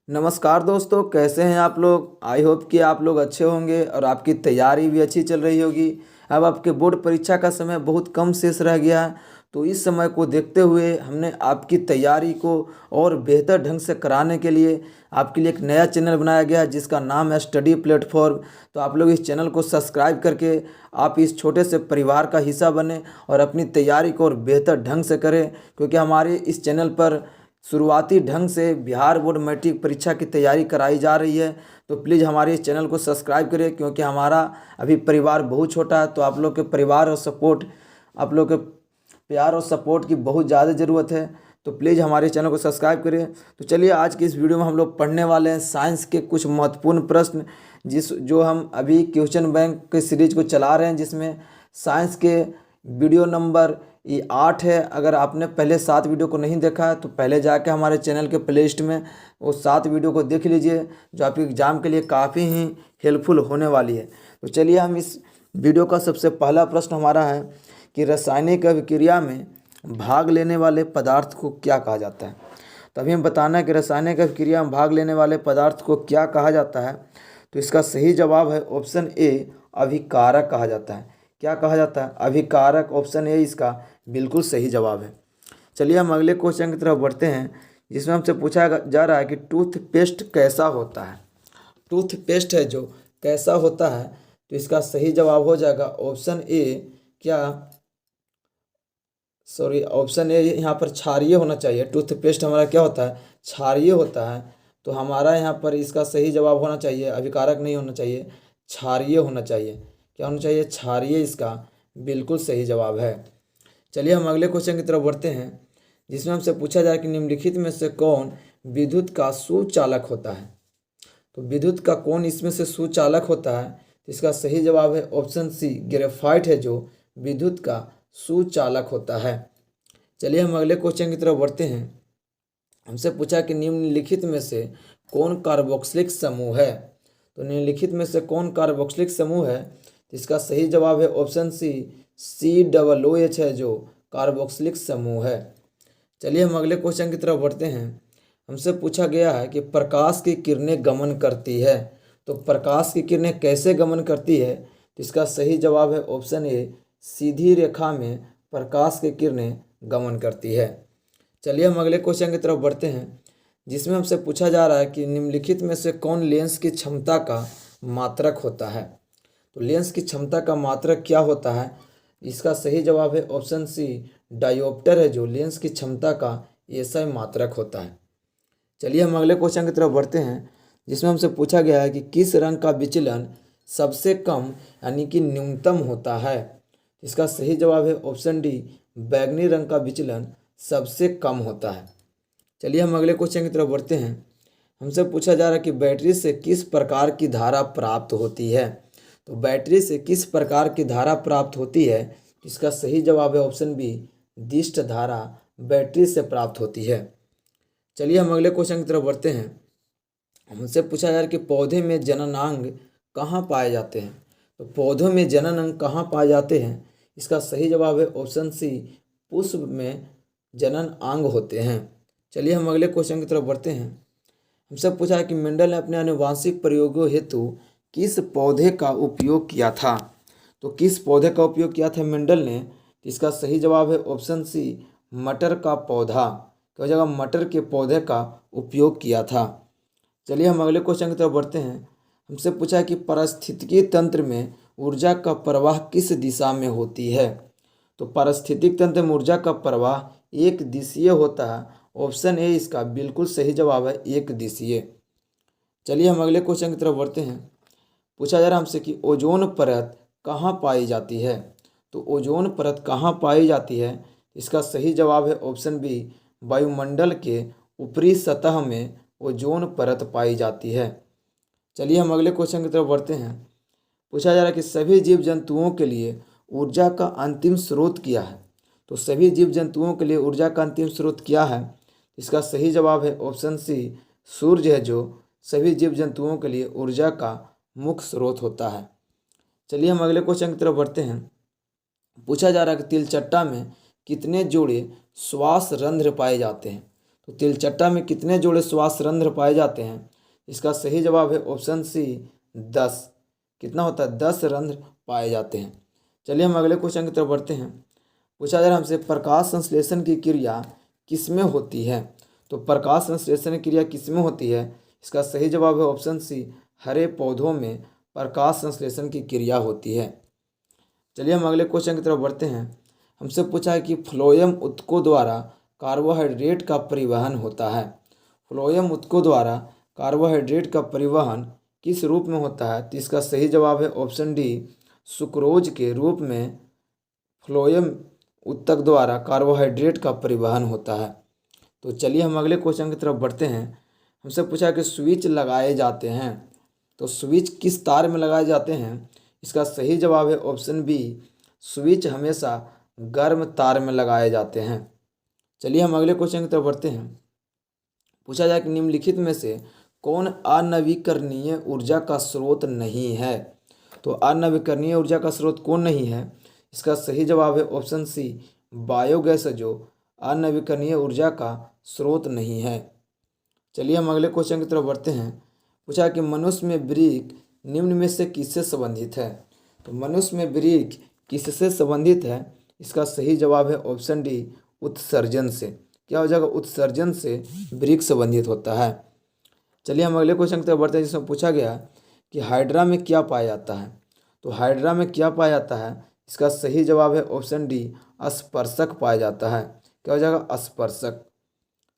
नमस्कार दोस्तों, कैसे हैं आप लोग। आई होप कि आप लोग अच्छे होंगे और आपकी तैयारी भी अच्छी चल रही होगी। अब आपके बोर्ड परीक्षा का समय बहुत कम शेष रह गया है, तो इस समय को देखते हुए हमने आपकी तैयारी को और बेहतर ढंग से कराने के लिए आपके लिए एक नया चैनल बनाया गया है जिसका नाम है स्टडी प्लेटफॉर्म। तो आप लोग इस चैनल को सब्सक्राइब करके आप इस छोटे से परिवार का हिस्सा बने और अपनी तैयारी को और बेहतर ढंग से करें, क्योंकि हमारे इस चैनल पर शुरुआती ढंग से बिहार बोर्ड मैट्रिक परीक्षा की तैयारी कराई जा रही है। तो प्लीज़ हमारे इस चैनल को सब्सक्राइब करें, क्योंकि हमारा अभी परिवार बहुत छोटा है। तो आप लोग के परिवार और सपोर्ट, आप लोग के प्यार और सपोर्ट की बहुत ज़्यादा ज़रूरत है। तो प्लीज़ हमारे चैनल को सब्सक्राइब करें। तो चलिए आज की इस वीडियो में हम लोग पढ़ने वाले हैं साइंस के कुछ महत्वपूर्ण प्रश्न, जो हम अभी क्वेश्चन बैंक के सीरीज को चला रहे हैं, जिसमें साइंस के वीडियो नंबर ये 8 है। अगर आपने पहले 7 वीडियो को नहीं देखा है तो पहले जाके हमारे चैनल के प्लेलिस्ट में वो 7 वीडियो को देख लीजिए, जो आपके एग्ज़ाम के लिए काफ़ी ही हेल्पफुल होने वाली है। तो चलिए हम इस वीडियो का सबसे पहला प्रश्न हमारा है कि रासायनिक अभिक्रिया में भाग लेने वाले पदार्थ को क्या कहा जाता है। तो अभी हम बताना है कि रासायनिक अभिक्रिया में भाग लेने वाले पदार्थ को क्या कहा जाता है। तो इसका सही जवाब है ऑप्शन ए, अभिकारक कहा जाता है। क्या कहा जाता है? अभिकारक। ऑप्शन ए इसका बिल्कुल सही जवाब है। चलिए हम अगले क्वेश्चन की तरफ बढ़ते हैं, जिसमें हमसे पूछा जा रहा है कि टूथपेस्ट कैसा होता है। टूथपेस्ट है जो कैसा होता है, तो इसका सही जवाब हो जाएगा ऑप्शन ए। ऑप्शन ए यहाँ पर क्षारीय होना चाहिए। टूथपेस्ट हमारा क्या होता है? क्षारीय होता है। तो हमारा यहाँ पर इसका सही जवाब होना चाहिए, अभिकारक नहीं होना चाहिए, क्षारीय होना चाहिए। क्या होना चाहिए? क्षारीय इसका बिल्कुल सही जवाब है। चलिए हम अगले क्वेश्चन की तरफ बढ़ते हैं, जिसमें हमसे पूछा जाए कि निम्नलिखित में से कौन विद्युत का सुचालक होता है। तो विद्युत का कौन इसमें से सुचालक होता है? तो इसका सही जवाब है ऑप्शन सी, ग्रेफाइट है जो विद्युत का सुचालक होता है। चलिए हम अगले क्वेश्चन की तरफ बढ़ते हैं। हमसे पूछा कि निम्नलिखित में से कौन कार्बोक्सिलिक समूह है। तो निम्नलिखित में से कौन कार्बोक्सिलिक समूह है? तो इसका सही जवाब है ऑप्शन सी, COOH है जो कार्बोक्सिलिक समूह है। चलिए हम अगले क्वेश्चन की तरफ बढ़ते हैं। हमसे पूछा गया है कि प्रकाश की किरणें गमन करती है। तो प्रकाश की किरणें कैसे गमन करती है? तो इसका सही जवाब है ऑप्शन ए, सीधी रेखा में प्रकाश की किरणें गमन करती है। चलिए हम अगले क्वेश्चन की तरफ बढ़ते हैं, जिसमें हमसे पूछा जा रहा है कि निम्नलिखित में से कौन लेंस की क्षमता का मात्रक होता है। तो लेंस की क्षमता का मात्रक क्या होता है? इसका सही जवाब है ऑप्शन सी, डायोप्टर है जो लेंस की क्षमता का ऐसा मात्रक होता है। चलिए हम अगले क्वेश्चन की तरफ बढ़ते हैं, जिसमें हमसे पूछा गया है कि किस रंग का विचलन सबसे कम यानी कि न्यूनतम होता है। इसका सही जवाब है ऑप्शन डी, बैंगनी रंग का विचलन सबसे कम होता है। चलिए हम अगले क्वेश्चन की तरफ बढ़ते हैं। हमसे पूछा जा रहा है कि बैटरी से किस प्रकार की धारा प्राप्त होती है। तो बैटरी से किस प्रकार की धारा प्राप्त होती है? इसका सही जवाब है ऑप्शन बी, दिष्ट धारा बैटरी से प्राप्त होती है। चलिए हम अगले क्वेश्चन की तरफ बढ़ते हैं। हमसे पूछा जा रहा है कि पौधे में जननांग कहाँ पाए जाते हैं। तो पौधों में जननांग कहाँ पाए जाते हैं? इसका सही जवाब है ऑप्शन सी, पुष्प में जनन अंग होते हैं। चलिए हम अगले क्वेश्चन की तरफ बढ़ते हैं। हमसे पूछा है कि मेंडल ने अपने आनुवांशिक प्रयोगों हेतु किस पौधे का उपयोग किया था। तो किस पौधे का उपयोग किया था मेंडल ने? इसका सही जवाब है ऑप्शन सी, मटर का पौधा। क्या हो जाएगा? मटर के पौधे का उपयोग किया था। चलिए हम अगले क्वेश्चन की तरफ बढ़ते हैं। हमसे पूछा है कि पारिस्थितिकी तंत्र में ऊर्जा का प्रवाह किस दिशा में होती है। तो पारिस्थितिक तंत्र में ऊर्जा का प्रवाह एक दिशीय होता है। ऑप्शन ए इसका बिल्कुल सही जवाब है, एक दिशीय। चलिए हम अगले क्वेश्चन की तरफ बढ़ते हैं। पूछा जा रहा है हमसे कि ओजोन परत कहाँ पाई जाती है। तो ओजोन परत कहाँ पाई जाती है? इसका सही जवाब है ऑप्शन बी, वायुमंडल के ऊपरी सतह में ओजोन परत पाई जाती है। चलिए हम अगले क्वेश्चन की तरफ बढ़ते हैं। पूछा जा रहा है कि सभी जीव जंतुओं के लिए ऊर्जा का अंतिम स्रोत क्या है। तो सभी जीव जंतुओं के लिए ऊर्जा का अंतिम स्रोत क्या है? इसका सही जवाब है ऑप्शन सी, सूर्य है जो सभी जीव जंतुओं के लिए ऊर्जा का मुख्य स्रोत होता है। चलिए हम अगले क्वेश्चन की तरफ बढ़ते हैं। पूछा जा रहा है कि तिलचट्टा में कितने जोड़े श्वास रंध्र पाए जाते हैं। तो तिलचट्टा में कितने जोड़े श्वास रंध्र पाए जाते हैं? इसका सही जवाब है ऑप्शन सी 10। कितना होता है? 10 रंध्र पाए जाते हैं। चलिए हम अगले क्वेश्चन की तरफ बढ़ते हैं। पूछा जा रहा है हमसे प्रकाश संश्लेषण की क्रिया किसमें होती है? तो प्रकाश संश्लेषण की क्रिया किसमें होती है? इसका सही जवाब है ऑप्शन सी हरे पौधों में प्रकाश संश्लेषण की क्रिया होती है। चलिए हम अगले क्वेश्चन की तरफ बढ़ते हैं। हमसे पूछा है कि फ्लोएम ऊतकों द्वारा कार्बोहाइड्रेट का परिवहन होता है। फ्लोएम ऊतकों द्वारा कार्बोहाइड्रेट का परिवहन किस रूप में होता है? तो इसका सही जवाब है ऑप्शन डी सुक्रोज के रूप में फ्लोएम ऊतक द्वारा कार्बोहाइड्रेट का परिवहन होता है। तो चलिए हम अगले क्वेश्चन की तरफ बढ़ते हैं। हमसे पूछा कि स्विच लगाए जाते हैं, तो स्विच किस तार में लगाए जाते हैं? इसका सही जवाब है ऑप्शन बी स्विच हमेशा गर्म तार में लगाए जाते हैं। चलिए हम अगले क्वेश्चन की तरफ बढ़ते हैं। पूछा जाए कि निम्नलिखित में से कौन अनवीकरणीय ऊर्जा का स्रोत नहीं है? तो अनवीकरणीय ऊर्जा का स्रोत कौन नहीं है? इसका सही जवाब है ऑप्शन सी बायोगैस, जो अनवीकरणीय ऊर्जा का स्रोत नहीं है। चलिए हम अगले क्वेश्चन की तरफ बढ़ते हैं। पूछा कि मनुष्य में वृक्क निम्न में से किससे संबंधित है? तो मनुष्य में वृक्क किससे संबंधित है? इसका सही जवाब है ऑप्शन डी उत्सर्जन से। क्या हो जाएगा? उत्सर्जन से वृक्क संबंधित होता है। चलिए हम अगले क्वेश्चन की तरफ बढ़ते हैं, जिसमें पूछा गया कि हाइड्रा में क्या पाया जाता है? तो हाइड्रा में क्या पाया जाता है? इसका सही जवाब है ऑप्शन डी स्पर्शक पाया जाता है। क्या हो जाएगा? स्पर्शक।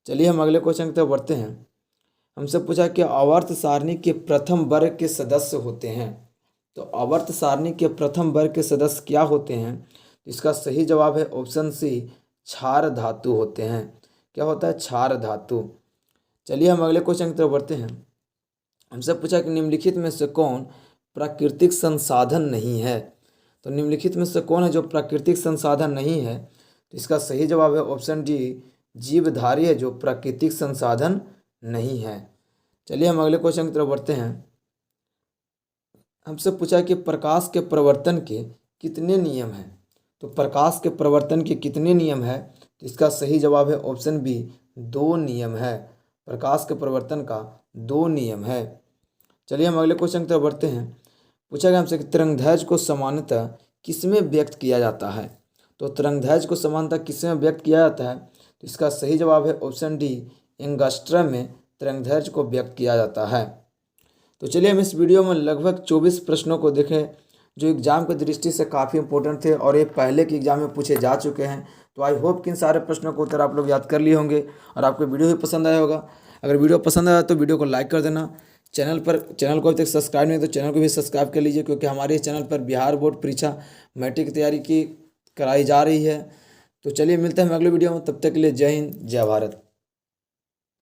चलिए हम अगले क्वेश्चन की तरफ बढ़ते हैं। हमसे पूछा कि आवर्त सारणी के प्रथम वर्ग के सदस्य होते हैं। तो आवर्त सारणी के प्रथम वर्ग के सदस्य क्या होते हैं? तो इसका सही जवाब है ऑप्शन सी क्षार धातु होते हैं। क्या होता है? क्षार धातु। चलिए हम अगले क्वेश्चन की तरफ बढ़ते हैं। हमसे पूछा कि निम्नलिखित में से कौन प्राकृतिक संसाधन नहीं है? तो निम्नलिखित में से कौन है जो प्राकृतिक संसाधन नहीं है? तो इसका सही जवाब है ऑप्शन डी जीवधारी है, जो प्राकृतिक संसाधन नहीं है। चलिए हम अगले क्वेश्चन की तरफ बढ़ते हैं। हमसे पूछा कि प्रकाश के प्रवर्तन के कितने नियम हैं? तो प्रकाश के प्रवर्तन के कितने नियम है? तो इसका सही जवाब है ऑप्शन बी 2 नियम है। प्रकाश के प्रवर्तन का 2 नियम है। चलिए हम अगले क्वेश्चन की तरफ बढ़ते हैं। पूछा गया हमसे कि तरंगदैर्घ्य को सामान्यतः किसमें व्यक्त किया जाता है? तो तरंगदैर्घ्य को सामान्यतः किसमें व्यक्त किया जाता है? तो इसका सही जवाब है ऑप्शन डी एंगस्ट्रम में तरंगदैर्घ्य को व्यक्त किया जाता है। तो चलिए हम इस वीडियो में लगभग 24 प्रश्नों को देखें जो एग्जाम की दृष्टि से काफ़ी इंपॉर्टेंट थे और ये पहले के एग्जाम में पूछे जा चुके हैं। तो आई होप कि इन सारे प्रश्नों को उत्तर आप लोग याद कर लिए होंगे और आपको वीडियो भी पसंद आया होगा। अगर वीडियो पसंद आया तो वीडियो को लाइक कर देना। चैनल को अभी तक सब्सक्राइब नहीं तो चैनल को भी सब्सक्राइब कर लीजिए, क्योंकि हमारे इस चैनल पर बिहार बोर्ड परीक्षा मैट्रिक की तैयारी की कराई जा रही है। तो चलिए मिलते हैं हम अगले वीडियो में, तब तक के लिए जय हिंद जय भारत।